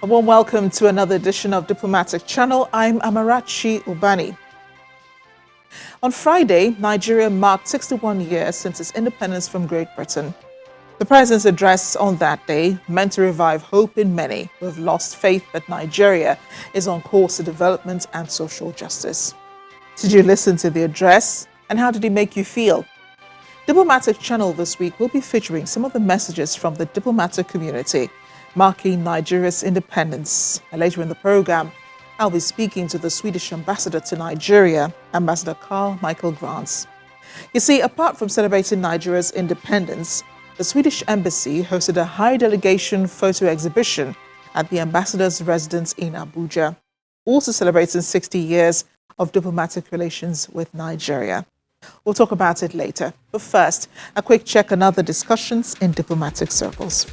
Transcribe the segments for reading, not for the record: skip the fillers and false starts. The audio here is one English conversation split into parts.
A warm welcome to another edition of Diplomatic Channel. I'm Amarachi Ubani. On Friday, Nigeria marked 61 years since its independence from Great Britain. The president's address on that day meant to revive hope in many who have lost faith that Nigeria is on course to development and social justice. Did you listen to the address, and how did it make you feel? Diplomatic Channel this week will be featuring some of the messages from the diplomatic community marking Nigeria's independence. And later in the program, I'll be speaking to the Swedish ambassador to Nigeria, Ambassador Carl Michael Grants. You see, apart from celebrating Nigeria's independence, the Swedish embassy hosted a high delegation photo exhibition at the ambassador's residence in Abuja, also celebrating 60 years of diplomatic relations with Nigeria. We'll talk about it later. But first, a quick check on other discussions in diplomatic circles.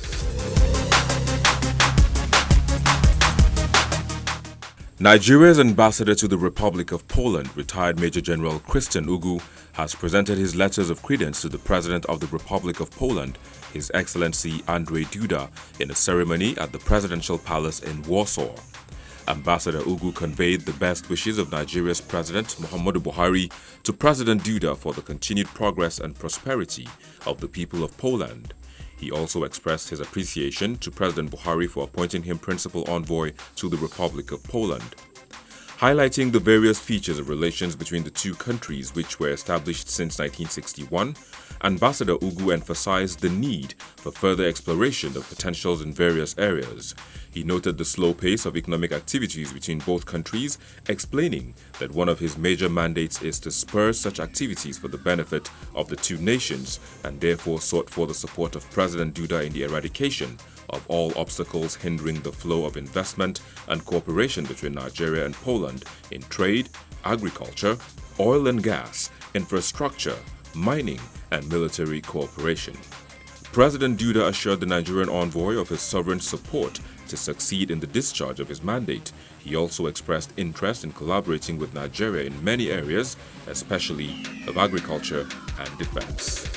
Nigeria's ambassador to the Republic of Poland, retired Major General Christian Ugu, has presented his letters of credence to the President of the Republic of Poland, His Excellency Andrzej Duda, in a ceremony at the Presidential Palace in Warsaw. Ambassador Ugu conveyed the best wishes of Nigeria's President Muhammadu Buhari to President Duda for the continued progress and prosperity of the people of Poland. He also expressed his appreciation to President Buhari for appointing him principal envoy to the Republic of Poland. Highlighting the various features of relations between the two countries which were established since 1961, Ambassador Ugu emphasized the need for further exploration of potentials in various areas. He noted the slow pace of economic activities between both countries, explaining that one of his major mandates is to spur such activities for the benefit of the two nations, and therefore sought for the support of President Duda in the eradication of all obstacles hindering the flow of investment and cooperation between Nigeria and Poland in trade, agriculture, oil and gas, infrastructure, mining, and military cooperation. President Duda assured the Nigerian envoy of his sovereign support to succeed in the discharge of his mandate. He also expressed interest in collaborating with Nigeria in many areas, especially of agriculture and defense.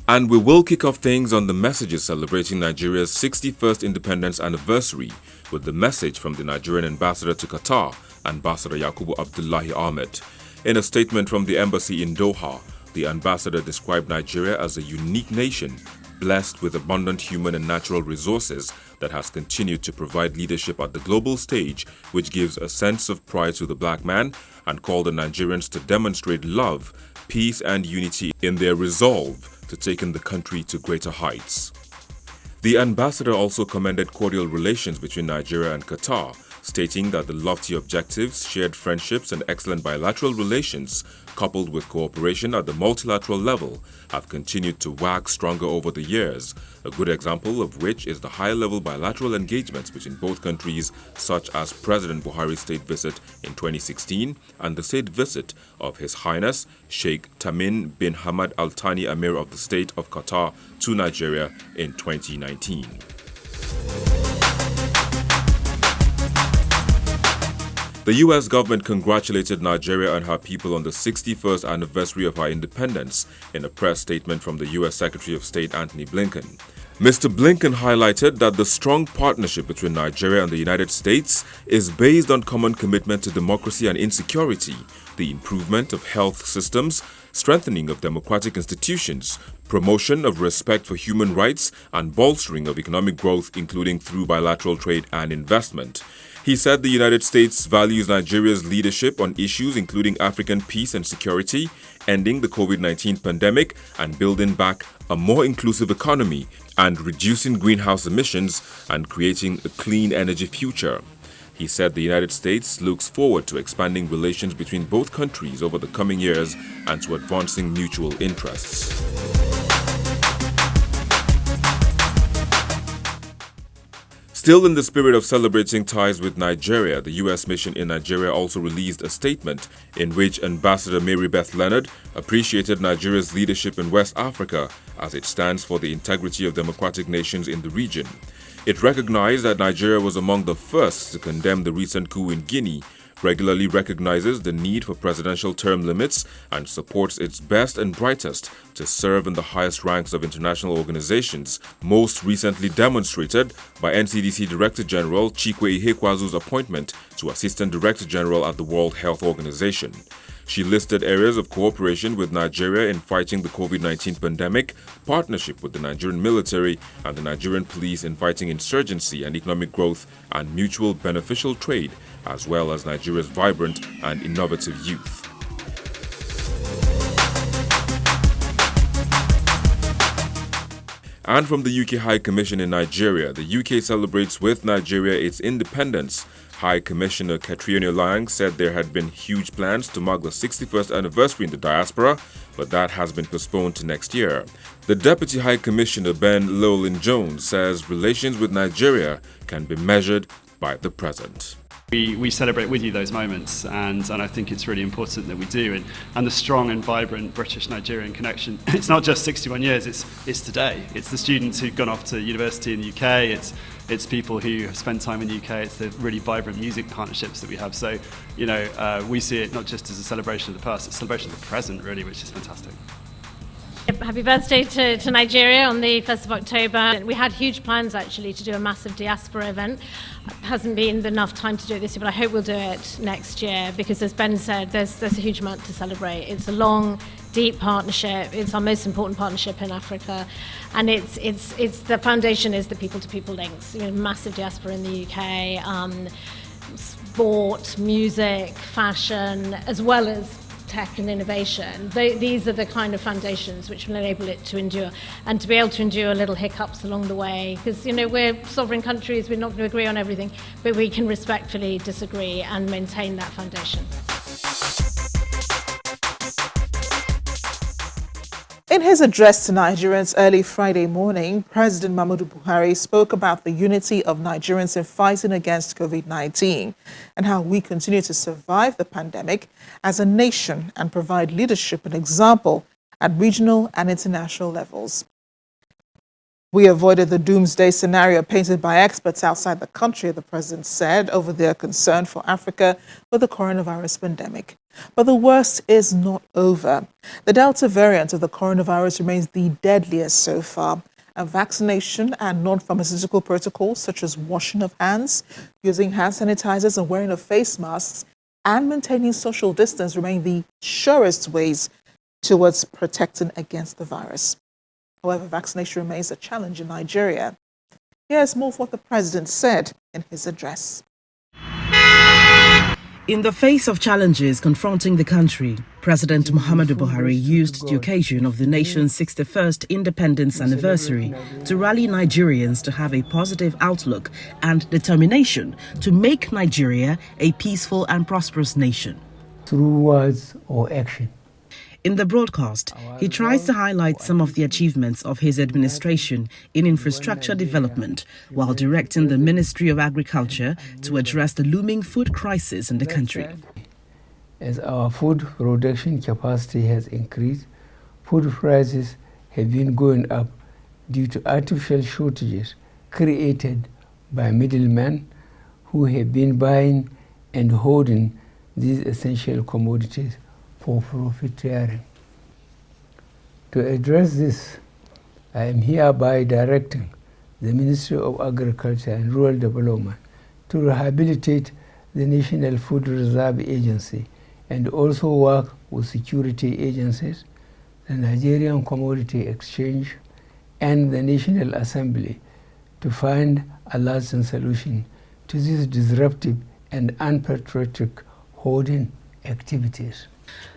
And we will kick off things on the messages celebrating Nigeria's 61st independence anniversary with the message from the Nigerian ambassador to Qatar, Ambassador Yakubu Abdullahi Ahmed. In a statement from the embassy in Doha, the ambassador described Nigeria as a unique nation, blessed with abundant human and natural resources that has continued to provide leadership at the global stage, which gives a sense of pride to the black man, and called on Nigerians to demonstrate love, peace and unity in their resolve to take the country to greater heights. The ambassador also commended cordial relations between Nigeria and Qatar, stating that the lofty objectives, shared friendships and excellent bilateral relations, coupled with cooperation at the multilateral level, have continued to wax stronger over the years, a good example of which is the high-level bilateral engagements between both countries, such as President Buhari's state visit in 2016 and the state visit of His Highness Sheikh Tamim bin Hamad Al Thani, Emir of the State of Qatar, to Nigeria in 2019. The U.S. government congratulated Nigeria and her people on the 61st anniversary of her independence in a press statement from the U.S. Secretary of State Antony Blinken. Mr. Blinken highlighted that the strong partnership between Nigeria and the United States is based on common commitment to democracy and insecurity, the improvement of health systems, strengthening of democratic institutions, promotion of respect for human rights, and bolstering of economic growth, including through bilateral trade and investment. He said the United States values Nigeria's leadership on issues including African peace and security, ending the COVID-19 pandemic, and building back a more inclusive economy, and reducing greenhouse emissions and creating a clean energy future. He said the United States looks forward to expanding relations between both countries over the coming years and to advancing mutual interests. Still in the spirit of celebrating ties with Nigeria, the U.S. mission in Nigeria also released a statement in which Ambassador Mary Beth Leonard appreciated Nigeria's leadership in West Africa as it stands for the integrity of democratic nations in the region. It recognized that Nigeria was among the first to condemn the recent coup in Guinea, regularly recognizes the need for presidential term limits and supports its best and brightest to serve in the highest ranks of international organizations, most recently demonstrated by NCDC Director General Chikwe Ihekwazu's appointment to Assistant Director General at the World Health Organization. She listed areas of cooperation with Nigeria in fighting the COVID-19 pandemic, partnership with the Nigerian military and the Nigerian police in fighting insurgency and economic growth, and mutual beneficial trade, as well as Nigeria's vibrant and innovative youth. And from the UK High Commission in Nigeria, the UK celebrates with Nigeria its independence. High Commissioner Katrina Lang said there had been huge plans to mark the 61st anniversary in the diaspora, but that has been postponed to next year. The Deputy High Commissioner Ben Lowlin-Jones says relations with Nigeria can be measured by the present. We celebrate with you those moments, and I think it's really important that we do. And the strong and vibrant British-Nigerian connection, it's not just 61 years, it's today. It's the students who've gone off to university in the UK, it's people who have spent time in the UK, it's the really vibrant music partnerships that we have. So, we see it not just as a celebration of the past, it's a celebration of the present, really, which is fantastic. Happy birthday to Nigeria on the 1st of October. We had huge plans actually to do a massive diaspora event. Hasn't been enough time to do it this year, but I hope we'll do it next year because, as Ben said, there's a huge amount to celebrate. It's a long, deep partnership. It's our most important partnership in Africa, and it's the foundation is the people-to-people links. Massive diaspora in the UK, sport, music, fashion, as well as tech and innovation. These are the kind of foundations which will enable it to endure, and to be able to endure little hiccups along the way, because we're sovereign countries, we're not going to agree on everything, but we can respectfully disagree and maintain that foundation. In his address to Nigerians early Friday morning, President Muhammadu Buhari spoke about the unity of Nigerians in fighting against COVID-19 and how we continue to survive the pandemic as a nation and provide leadership and example at regional and international levels. We avoided the doomsday scenario painted by experts outside the country, the president said, over their concern for Africa with the coronavirus pandemic. But the worst is not over. The Delta variant of the coronavirus remains the deadliest so far, and vaccination and non-pharmaceutical protocols such as washing of hands, using hand sanitizers and wearing of face masks, and maintaining social distance remain the surest ways towards protecting against the virus. However, vaccination remains a challenge in Nigeria. Here's more of what the president said in his address. In the face of challenges confronting the country, President Muhammadu Buhari used the occasion of the nation's 61st independence anniversary to rally Nigerians to have a positive outlook and determination to make Nigeria a peaceful and prosperous nation. Through words or action. In the broadcast, he tries to highlight some of the achievements of his administration in infrastructure development while directing the Ministry of Agriculture to address the looming food crisis in the country. As our food production capacity has increased, food prices have been going up due to artificial shortages created by middlemen who have been buying and hoarding these essential commodities for profiteering. To address this, I am hereby directing the Ministry of Agriculture and Rural Development to rehabilitate the National Food Reserve Agency and also work with security agencies, the Nigerian Commodity Exchange, and the National Assembly to find a lasting solution to these disruptive and unpatriotic hoarding activities.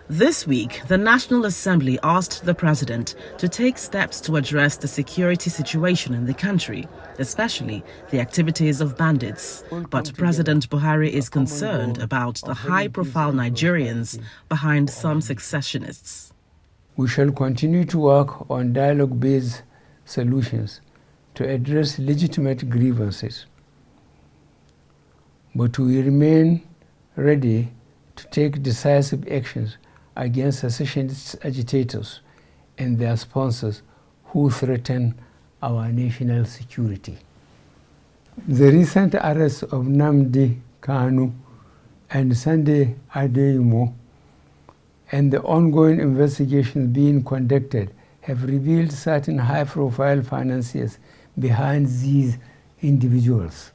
This week, the National Assembly asked the president to take steps to address the security situation in the country, especially the activities of bandits. But President Buhari is concerned about the high-profile Nigerians behind some secessionists. We shall continue to work on dialogue-based solutions to address legitimate grievances, but we remain ready to take decisive actions against secessionist agitators and their sponsors who threaten our national security. The recent arrest of Nnamdi Kanu and Sunday Adeyemo, and the ongoing investigations being conducted have revealed certain high-profile financiers behind these individuals.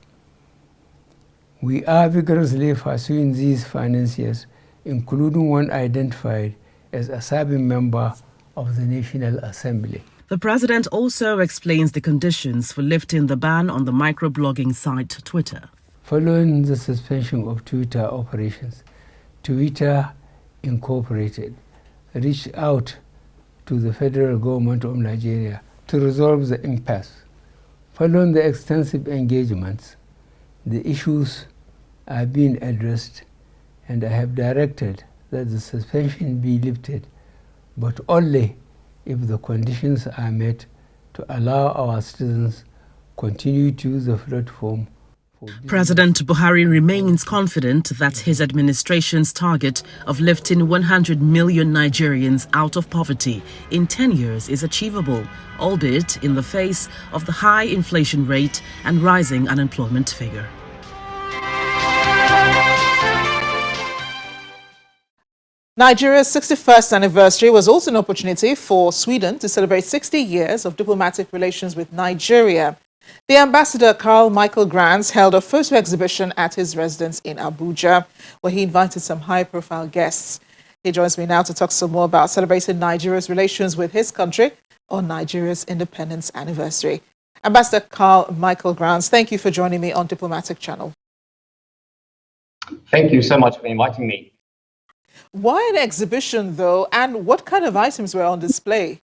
We are vigorously pursuing these financiers, including one identified as a serving member of the National Assembly. The president also explains the conditions for lifting the ban on the microblogging site Twitter. Following the suspension of Twitter operations, Twitter Incorporated reached out to the federal government of Nigeria to resolve the impasse. Following the extensive engagements, the issues are being addressed, and I have directed that the suspension be lifted, but only if the conditions are met to allow our citizens continue to use the platform. President Buhari remains confident that his administration's target of lifting 100 million Nigerians out of poverty in 10 years is achievable, albeit in the face of the high inflation rate and rising unemployment figure. Nigeria's 61st anniversary was also an opportunity for Sweden to celebrate 60 years of diplomatic relations with Nigeria. The ambassador Carl Michael Grants held a photo exhibition at his residence in Abuja, where he invited some high-profile guests. He joins me now to talk some more about celebrating Nigeria's relations with his country on Nigeria's independence anniversary. Ambassador Carl Michael Grants, thank you for joining me on Diplomatic Channel. Thank you so much for inviting me. Why an exhibition, though, and what kind of items were on display?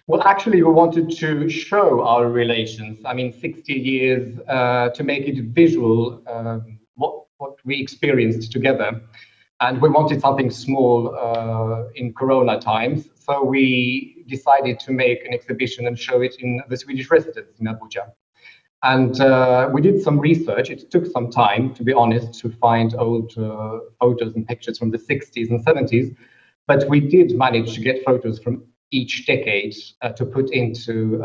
Well, actually, we wanted to show our relations. I mean, 60 years to make it visual, what we experienced together. And we wanted something small in Corona times. So we decided to make an exhibition and show it in the Swedish residence in Abuja. And we did some research. It took some time, to be honest, to find old photos and pictures from the 60s and 70s. But we did manage to get photos from each decade to put into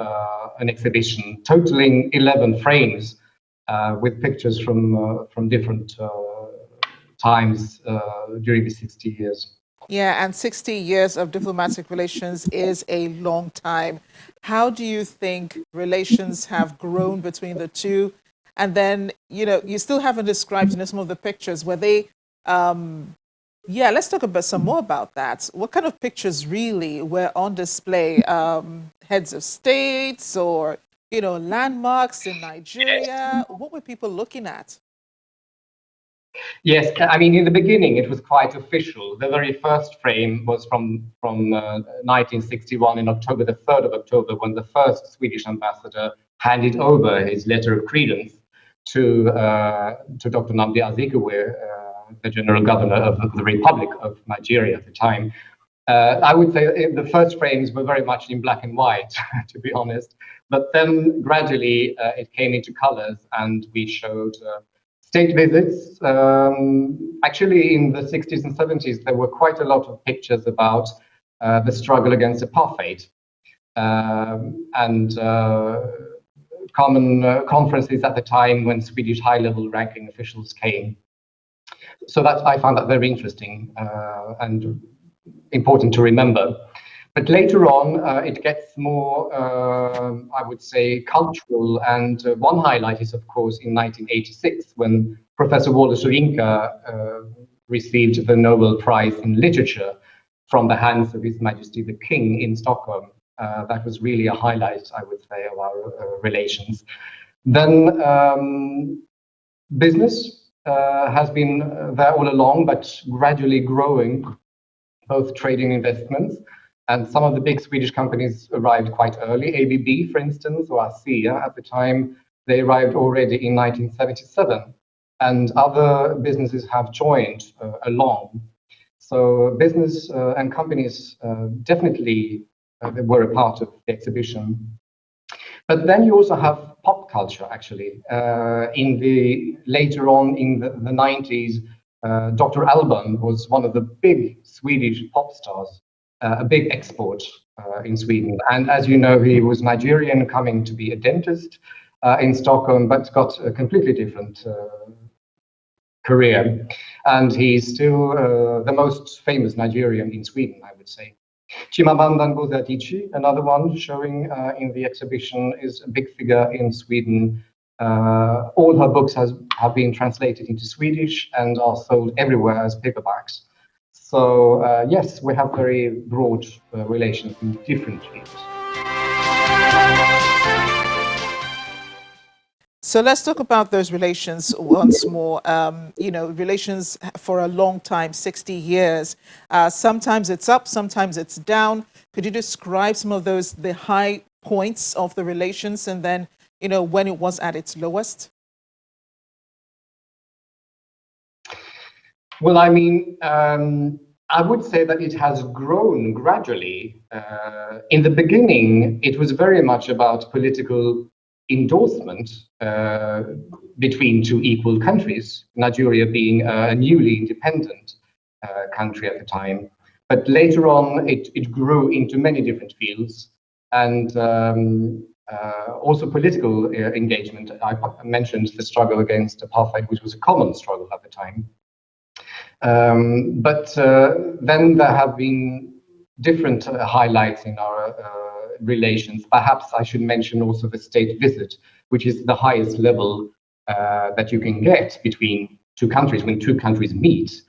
an exhibition, totaling 11 frames with pictures from different times during the 60 years. Yeah, and 60 years of diplomatic relations is a long time. How do you think relations have grown between the two? And then, you still haven't described some of the pictures. Were they, let's talk about some more about that. What kind of pictures really were on display? Heads of states or, landmarks in Nigeria? What were people looking at? Yes, I mean, in the beginning, it was quite official. The very first frame was from 1961 in October, the 3rd of October, when the first Swedish ambassador handed over his letter of credence to Dr. Nnamdi Azikiwe, the general governor of the Republic of Nigeria at the time. I would say the first frames were very much in black and white, to be honest. But then gradually it came into colors, and we showed state visits. Actually, in the 60s and 70s, there were quite a lot of pictures about the struggle against apartheid and common conferences at the time when Swedish high-level ranking officials came. So I found that very interesting and important to remember. But later on, it gets more, I would say, cultural. And one highlight is, of course, in 1986, when Professor Wole Soyinka received the Nobel Prize in Literature from the hands of His Majesty the King in Stockholm. That was really a highlight, I would say, of our relations. Then business has been there all along, but gradually growing, both trading investments. And some of the big Swedish companies arrived quite early. ABB, for instance, or ASEA at the time, they arrived already in 1977. And other businesses have joined along. So business and companies definitely were a part of the exhibition. But then you also have pop culture, actually. Later on in the 90s, Dr. Alban was one of the big Swedish pop stars. A big export in Sweden. And as you know, he was Nigerian, coming to be a dentist in Stockholm, but got a completely different career. And he's still the most famous Nigerian in Sweden, I would say. Chimamanda Ngozi Adichie, another one showing in the exhibition, is a big figure in Sweden. All her books have been translated into Swedish and are sold everywhere as paperbacks. So yes, we have very broad relations in different fields. So let's talk about those relations once more. Relations for a long time, 60 years. Sometimes it's up, sometimes it's down. Could you describe some of the high points of the relations, and then, when it was at its lowest? Well, I mean, I would say that it has grown gradually. In the beginning, it was very much about political endorsement between two equal countries, Nigeria being a newly independent country at the time. But later on, it grew into many different fields, and also political engagement. I mentioned the struggle against apartheid, which was a common struggle at the time. But then there have been different highlights in our relations. Perhaps I should mention also the state visit, which is the highest level that you can get between two countries when two countries meet.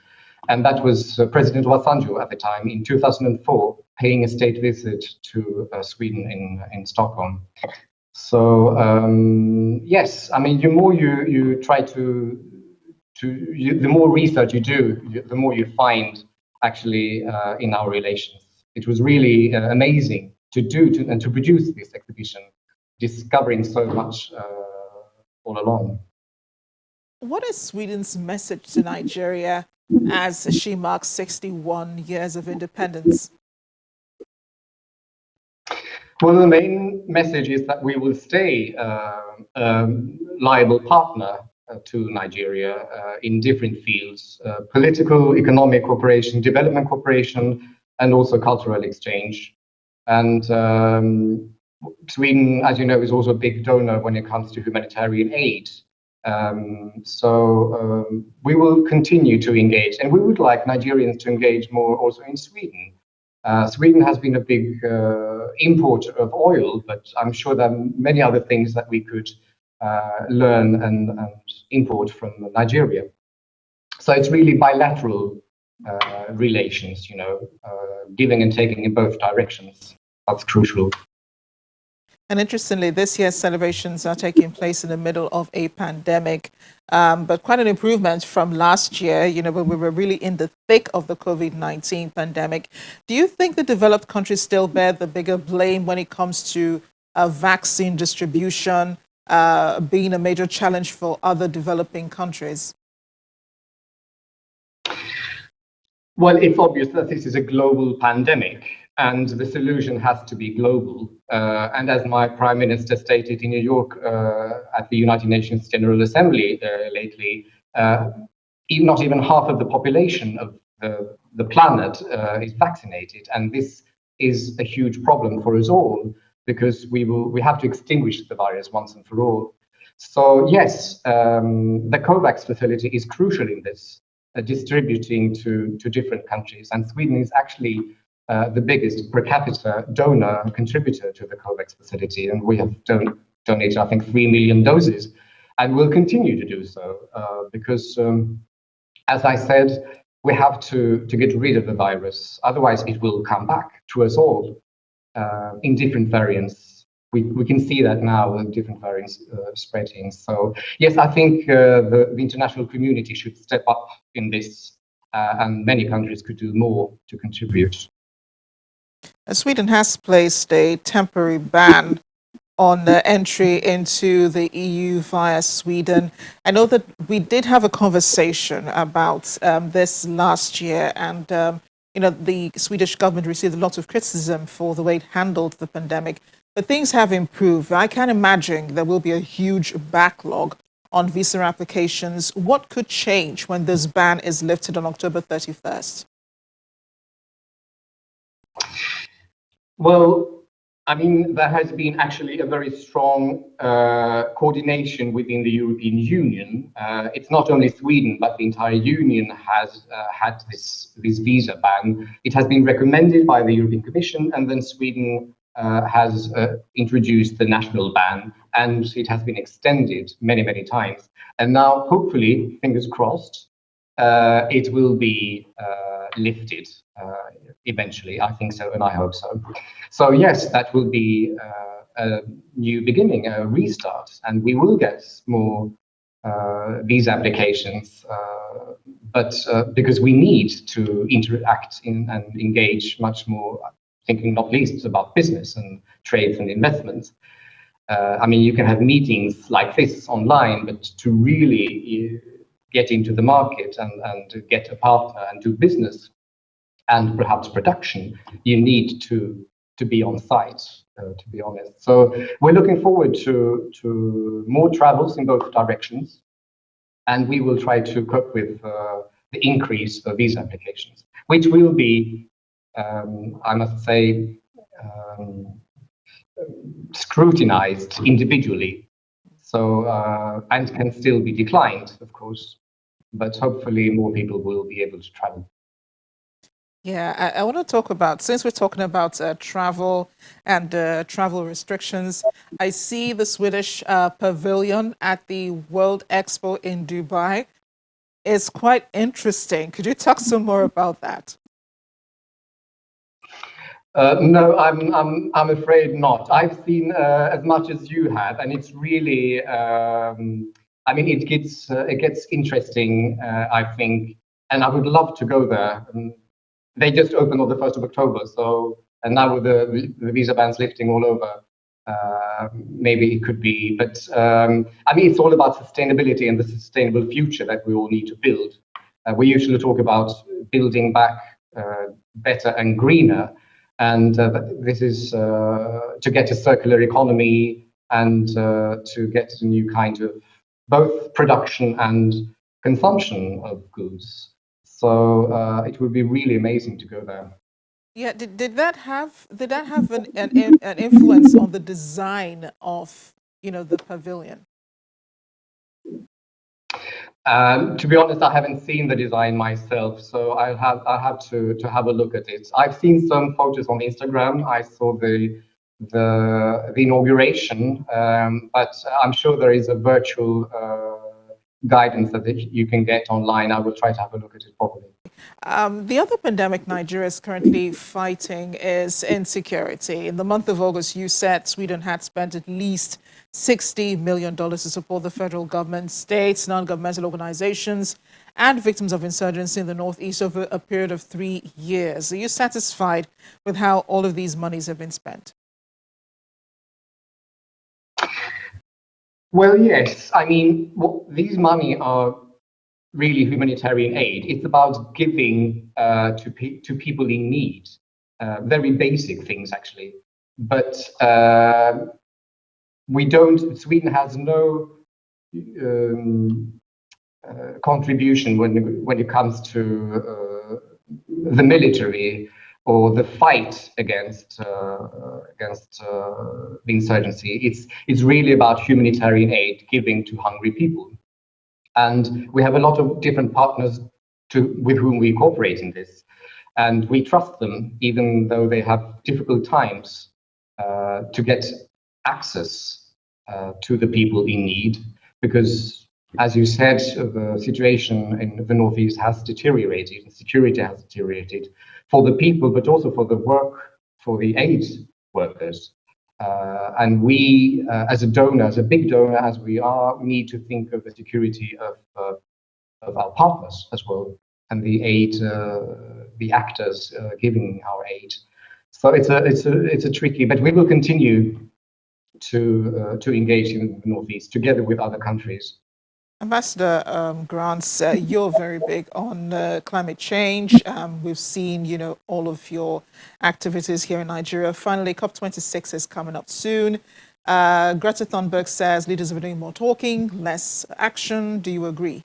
And that was President Obasanjo at the time in 2004 paying a state visit to Sweden in Stockholm. So yes, I mean, the more you try the more research you do, the more you find actually in our relations. It was really amazing to and to produce this exhibition, discovering so much all along. What is Sweden's message to Nigeria as she marks 61 years of independence? Well, the main message is that we will stay a liable partner to Nigeria in different fields, political, economic cooperation, development cooperation, and also cultural exchange. And Sweden, as you know, is also a big donor when it comes to humanitarian aid. So we will continue to engage, and we would like Nigerians to engage more also in Sweden. Sweden has been a big importer of oil, but I'm sure there are many other things that we could learn and import from Nigeria. So it's really bilateral relations, giving and taking in both directions. That's crucial. And interestingly, this year's celebrations are taking place in the middle of a pandemic, but quite an improvement from last year, when we were really in the thick of the COVID-19 pandemic. Do you think the developed countries still bear the bigger blame when it comes to vaccine distribution being a major challenge for other developing countries? Well, it's obvious that this is a global pandemic, and the solution has to be global. And as my Prime Minister stated in New York at the United Nations General Assembly lately, not even half of the population of the planet is vaccinated. And this is a huge problem for us all, because we have to extinguish the virus once and for all. So yes, the COVAX facility is crucial in this, distributing to different countries. And Sweden is actually the biggest per capita donor and contributor to the COVAX facility. And we have donated, I think, 3 million doses. And we'll continue to do so because, as I said, we have to get rid of the virus. Otherwise, it will come back to us all in different variants. We can see that now with different variants spreading. So yes, I think the international community should step up in this, and many countries could do more to contribute. Sweden has placed a temporary ban on the entry into the EU via Sweden. I know that we did have a conversation about this last year, and the Swedish government received a lot of criticism for the way it handled the pandemic. But things have improved. I can imagine there will be a huge backlog on visa applications. What could change when this ban is lifted on October 31st? Well, I mean, there has been actually a very strong coordination within the European Union. It's not only Sweden, but the entire Union has had this visa ban. It has been recommended by the European Commission, and then Sweden has introduced the national ban, and it has been extended many, many times. And now, hopefully, fingers crossed, it will be lifted eventually. I think so, and I hope so. So yes, that will be a new beginning, a restart, and we will get more visa applications, but because we need to interact and engage much more, thinking not least about business and trades and investments. I mean, you can have meetings like this online, but to really get into the market and to get a partner and do business and perhaps production, you need to be on site, to be honest. So we're looking forward to more travels in both directions, and we will try to cope with the increase of visa applications, which will be, I must say, scrutinized individually. So, and can still be declined, of course, but hopefully more people will be able to travel. Yeah, I want to talk about, since we're talking about travel and travel restrictions, I see the Swedish pavilion at the World Expo in Dubai. It's quite interesting. Could you talk some more about that? No, I'm afraid not. I've seen as much as you have, and it's really, I mean, it gets interesting, I think, and I would love to go there. They just opened on the 1st of October, so, and now with the visa bans lifting all over, maybe it could be. But I mean, it's all about sustainability and the sustainable future that we all need to build. We usually talk about building back better and greener. And this is to get a circular economy and to get a new kind of both production and consumption of goods. So it would be really amazing to go there. Yeah, did that have an influence on the design of, you know, the pavilion? To be honest, I haven't seen the design myself, so I'll have to have a look at it. I've seen some photos on Instagram. I saw the inauguration, but I'm sure there is a virtual guidance that you can get online. I will try to have a look at it properly. The other pandemic Nigeria is currently fighting is insecurity. In the month of August, you said Sweden had spent at least $60 million to support the federal government, states, non-governmental organizations, and victims of insurgency in the Northeast over a period of 3 years. Are you satisfied with how all of these monies have been spent? Well, yes. I mean, these money are really humanitarian aid. It's about giving to people in need, very basic things actually. But Sweden has no contribution when it comes to the military or the fight against the insurgency. It's really about humanitarian aid, giving to hungry people. And we have a lot of different partners with whom we cooperate in this. And we trust them, even though they have difficult times to get access to the people in need. Because, as you said, the situation in the Northeast has deteriorated, and security has deteriorated for the people, but also for the aid workers. And we, as a donor, as a big donor as we are, need to think of the security of our partners as well, and the aid, the actors giving our aid. So it's a tricky, but we will continue to engage in the Northeast together with other countries. Ambassador Grants, you're very big on climate change. We've seen, you know, all of your activities here in Nigeria. Finally, COP26 is coming up soon. Greta Thunberg says leaders are doing more talking, less action. Do you agree?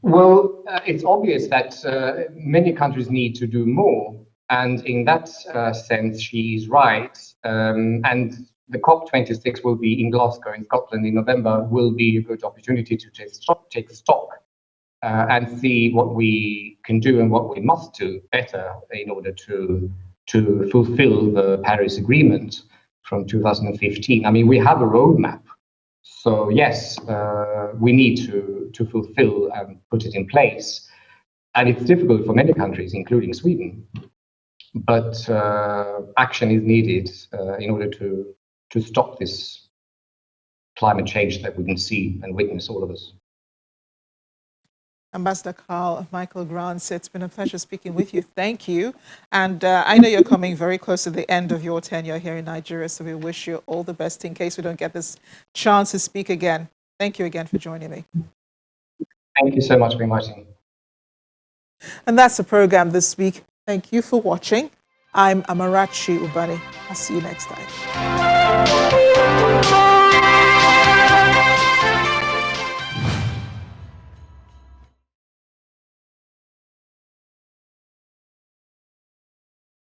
Well, it's obvious that many countries need to do more. And in that sense, she is right. And the COP26 will be in Glasgow, in Scotland, in November, will be a good opportunity to take stock and see what we can do and what we must do better in order to fulfill the Paris Agreement from 2015. I mean, we have a roadmap. So yes, we need to fulfill and put it in place. And it's difficult for many countries, including Sweden. But action is needed in order to stop this climate change that we can see and witness, all of us. Ambassador Carl Michael Grant, it's been a pleasure speaking with you. Thank you. And I know you're coming very close to the end of your tenure here in Nigeria, so we wish you all the best in case we don't get this chance to speak again. Thank you again for joining me. Thank you so much for inviting me. And that's the program this week. Thank you for watching. I'm Amarachi Ubani. I'll see you next time.